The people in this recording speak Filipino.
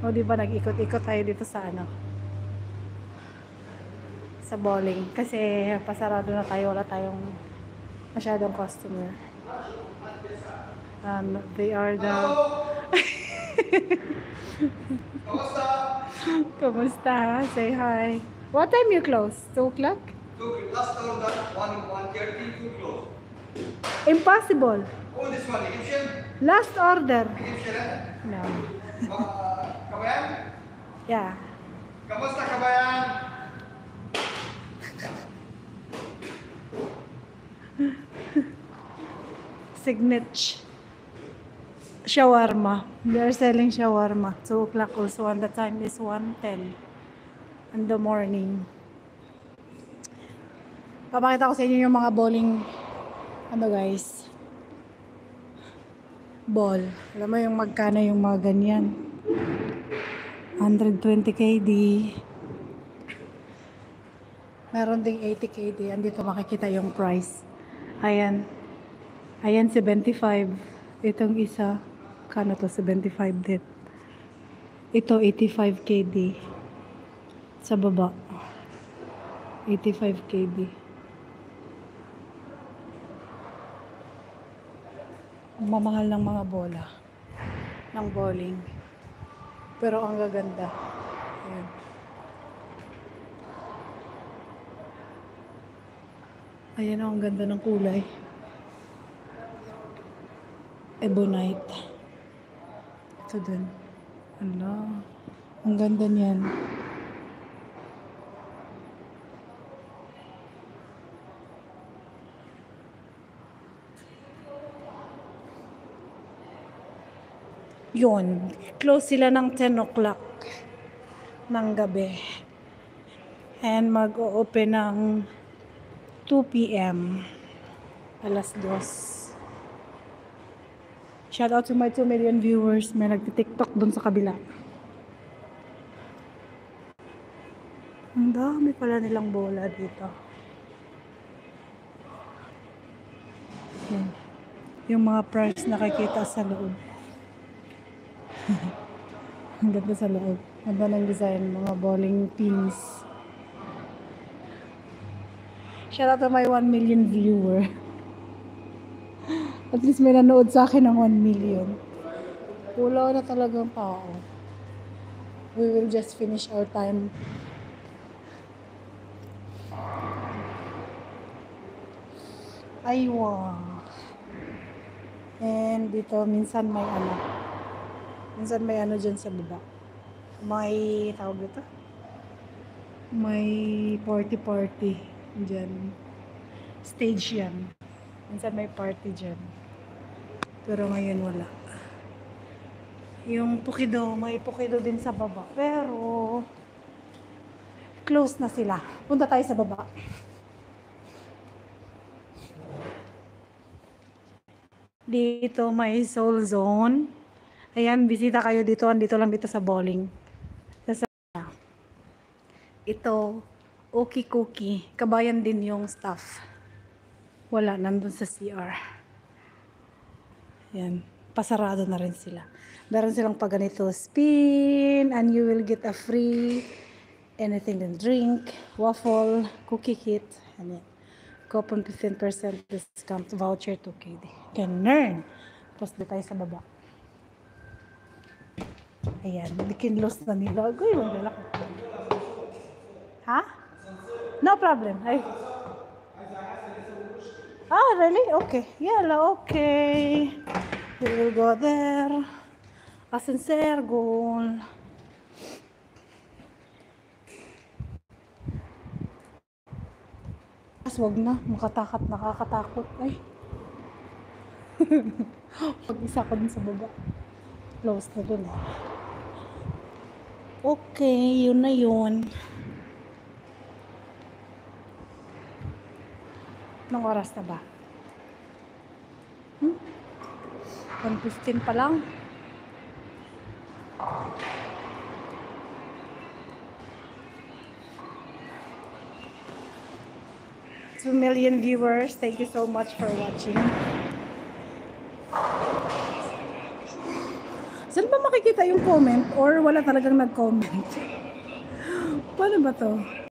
O di ba nag-ikot-ikot tayo dito sa ano, sa bowling. Kasi pasarado na tayo, wala tayong masyadong customer. They are the... Kamusta? Say hi. What time you close? 2 o'clock? Last order, 1:30 to close. Impossible. Oh, this one, Egyptian? Last order. Egyptian, eh? No. Kabayan? Yeah. Kamusta, kabayan? Signature shawarma. They are selling shawarma. 2 o'clock also, and the time is 1:10 in the morning. Papakita ko sa inyo yung mga bowling, ano guys, ball. Alam mo yung magkano yung mga ganyan. 120 KD. Meron ding 80 KD. Andito makikita yung price. Ayan. Ayan, 75. Itong isa, kano to? 75 din. Ito, 85 KD. Sa baba. 85 KD. Mamahal ng mga bola. Ng bowling. Pero ang gaganda. Ayan. Ayan, ang ganda ng kulay. Ebonite. Ito din. Ala. Ang ganda niyan. Yun. Close sila ng 10 o'clock ng gabi. And mag-o-open ng 2 p.m. Alas 2. Shout out to my 2 million viewers. May nagti-TikTok dun sa kabila. Ang dami pala nilang bola dito. Yan. Yung mga price nakikita sa loob. Ang ganda sa loob. Ganda ng design. Mga bowling pins. Shout out to my 1 million viewer. At least may nanood sa akin ng 1 million. Wala na talagang tao. We will just finish our time. Aywa. And dito, minsan may ano. Minsan may ano dyan sa baba. May, tawag dito? May party dyan. Stage yan. Minsan may party dyan. Pero ngayon wala. Yung Pukido, may Pukido din sa baba. Pero, close na sila. Punta tayo sa baba. Dito may Soul Zone. Ayan, bisita kayo dito. Andito lang dito sa bowling. Ito, Okie Cookie. Kabayan din yung staff. Wala, nandun sa CR. Yan, pasarado na rin sila. Meron silang pag ganito, spin, and you will get a free anything to drink, waffle, cookie kit, and yan. Coupon 15% discount voucher to KD. Ganun. Tapos di tayo sa baba. Ayan, bikinlos na nila. Uy, wala ko. Ha? No problem. Ay. Ah, really? Okay. Yeah, okay. We will go there. Ascensor, goal. Wag na. Nakakatakot. Ay. Pag-isa ko dun sa baba. Close na dun. Okay, yun na yun. Anong oras na ba? 1:15 pa lang. Two million viewers. Thank you so much for watching. Saan ba makikita makikita yung comment or wala talagang nag-comment. Paano ba to?